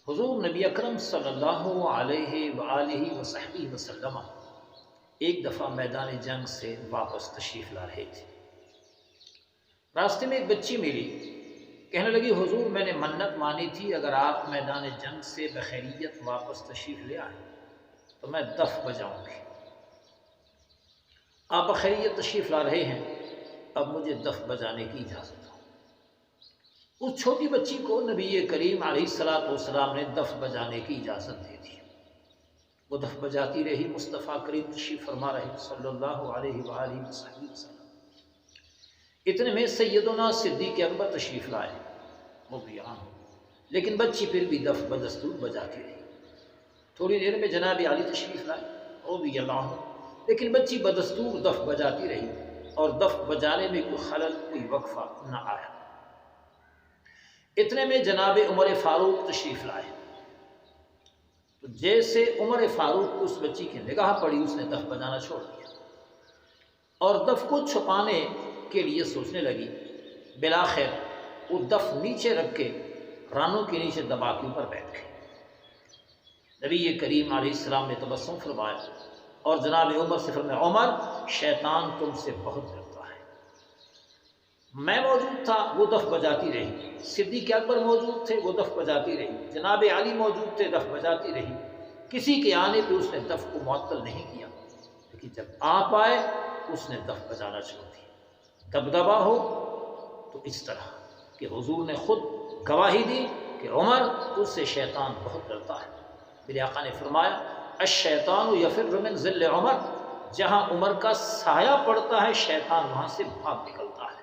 حضور نبی اکرم صلی اللہ علیہ وآلہ وصحبہ وسلم ایک دفعہ میدان جنگ سے واپس تشریف لا رہے تھے۔ راستے میں ایک بچی ملی، کہنے لگی حضور میں نے منت مانی تھی اگر آپ میدان جنگ سے بخیریت واپس تشریف لے آئیں تو میں دف بجاؤں گی۔ آپ بخیریت تشریف لا رہے ہیں، اب مجھے دف بجانے کی اجازت ہو۔ اس چھوٹی بچی کو نبی کریم علیہ السلام نے دف بجانے کی اجازت دے دی۔ وہ دف بجاتی رہی، مصطفیٰ کریم تشریف فرما رہے صلی اللہ علیہ وآلہ وسلم۔ اتنے میں سیدنا صدیق اکبر تشریف لائے رضی اللہ عنہ، لیکن بچی پھر بھی دف بدستور بجاتی رہی۔ تھوڑی دیر میں جناب علی تشریف لائے رضی اللہ عنہ، لیکن بچی بدستور دف بجاتی رہی اور دف بجانے میں کوئی خلل، کوئی وقفہ نہ آیا۔ اتنے میں جناب عمر فاروق تشریف لائے، تو جیسے عمر فاروق کو اس بچی کی نگاہ پڑی، اس نے دف بجانا چھوڑ دیا اور دف کو چھپانے کے لیے سوچنے لگی۔ بالآخر وہ دف نیچے رکھ کے رانوں کے نیچے دبا کے اوپر بیٹھ گئی۔ نبی کریم علیہ السلام نے تبسم فرمایا اور جناب عمر سے فرمایا، عمر شیطان تم سے بہت ڈرتا ہے۔ میں موجود تھا، وہ دف بجاتی رہی، صدیق اکبر موجود تھے، وہ دف بجاتی رہی، جناب علی موجود تھے، دف بجاتی رہی۔ کسی کے آنے پہ اس نے دف کو معطل نہیں کیا، لیکن جب آپ آئے اس نے دف بجانا چھوڑ دیا۔ دبدبا ہو تو اس طرح کہ حضور نے خود گواہی دی کہ عمر تجھ سے شیطان بہت ڈرتا ہے۔ میرے آقا نے فرمایا، الشیطان یفر من ظل عمر، جہاں عمر کا سایہ پڑتا ہے شیطان وہاں سے بھاگ نکلتا ہے۔